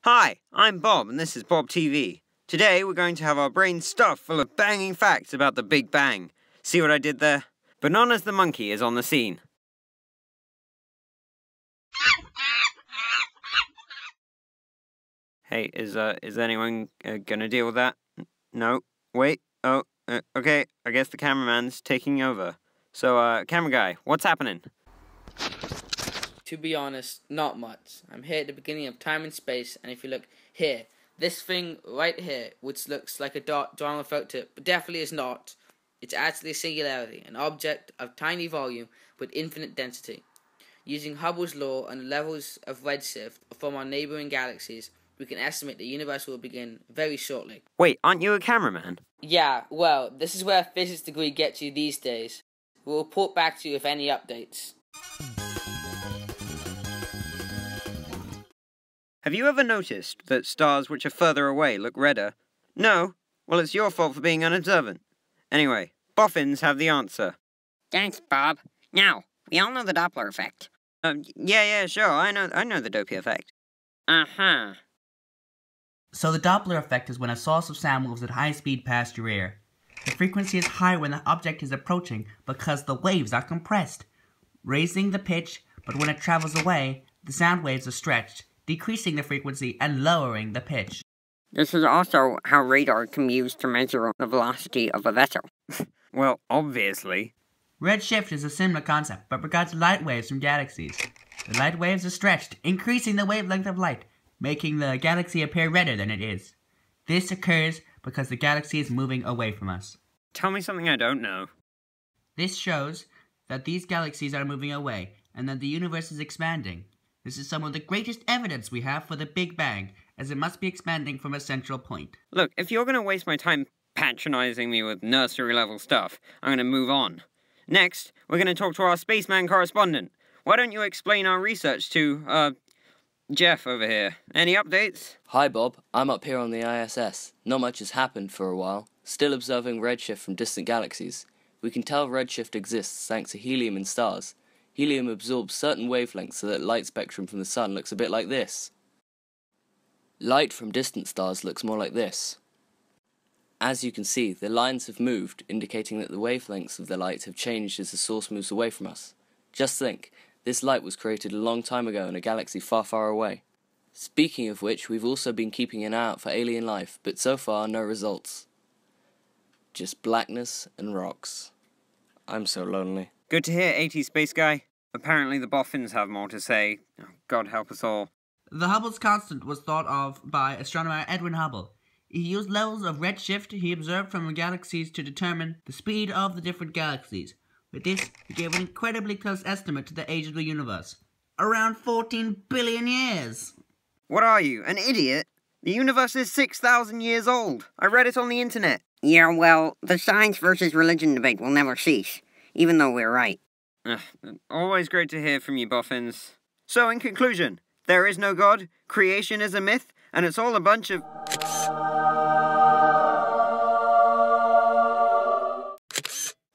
Hi, I'm Bob, and this is Bob TV. Today we're going to have our brains stuffed full of banging facts about the Big Bang. See what I did there? Bananas the monkey is on the scene. Hey, is anyone gonna deal with that? No? Wait? Oh, okay, I guess the cameraman's taking over. So, camera guy, what's happening? To be honest, not much. I'm here at the beginning of time and space, and if you look here, this thing right here, which looks like a dot drawn on a photo, but definitely is not, it's actually a singularity, an object of tiny volume with infinite density. Using Hubble's law and the levels of redshift from our neighboring galaxies, we can estimate the universe will begin very shortly. Wait, aren't you a cameraman? Yeah, well, this is where a physics degree gets you these days. We'll report back to you if any updates. Have you ever noticed that stars which are further away look redder? No? Well, it's your fault for being unobservant. Anyway, Boffins have the answer. Thanks, Bob. Now, we all know the Doppler effect. Yeah, sure, I know the Doppler effect. Uh-huh. So the Doppler effect is when a source of sound moves at high speed past your ear. The frequency is high when the object is approaching because the waves are compressed, raising the pitch, but when it travels away, the sound waves are stretched, decreasing the frequency and lowering the pitch. This is also how radar can be used to measure the velocity of a vessel. Well, obviously. Redshift is a similar concept, but regards light waves from galaxies. The light waves are stretched, increasing the wavelength of light, making the galaxy appear redder than it is. This occurs because the galaxy is moving away from us. Tell me something I don't know. This shows that these galaxies are moving away, and that the universe is expanding. This is some of the greatest evidence we have for the Big Bang, as it must be expanding from a central point. Look, if you're going to waste my time patronizing me with nursery-level stuff, I'm going to move on. Next, we're going to talk to our spaceman correspondent. Why don't you explain our research to, Jeff over here. Any updates? Hi Bob, I'm up here on the ISS. Not much has happened for a while. Still observing redshift from distant galaxies. We can tell redshift exists thanks to helium in stars. Helium absorbs certain wavelengths so that light spectrum from the sun looks a bit like this. Light from distant stars looks more like this. As you can see, the lines have moved, indicating that the wavelengths of the light have changed as the source moves away from us. Just think, this light was created a long time ago in a galaxy far, far away. Speaking of which, we've also been keeping an eye out for alien life, but so far no results. Just blackness and rocks. I'm so lonely. Good to hear, 80s space guy. Apparently the Boffins have more to say. Oh, God help us all. The Hubble's constant was thought of by astronomer Edwin Hubble. He used levels of redshift he observed from the galaxies to determine the speed of the different galaxies. With this, he gave an incredibly close estimate to the age of the universe. Around 14 billion years! What are you, an idiot? The universe is 6,000 years old. I read it on the internet. Yeah, well, the science versus religion debate will never cease, even though we're right. Always great to hear from you, Boffins. So, in conclusion, there is no God, creation is a myth, and it's all a bunch of...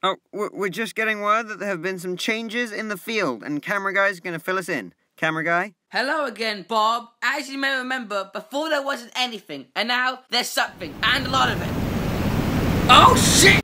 Oh, we're just getting word that there have been some changes in the field, and camera guy's gonna fill us in. Camera guy? Hello again, Bob. As you may remember, before there wasn't anything, and now there's something, and a lot of it. Oh, shit!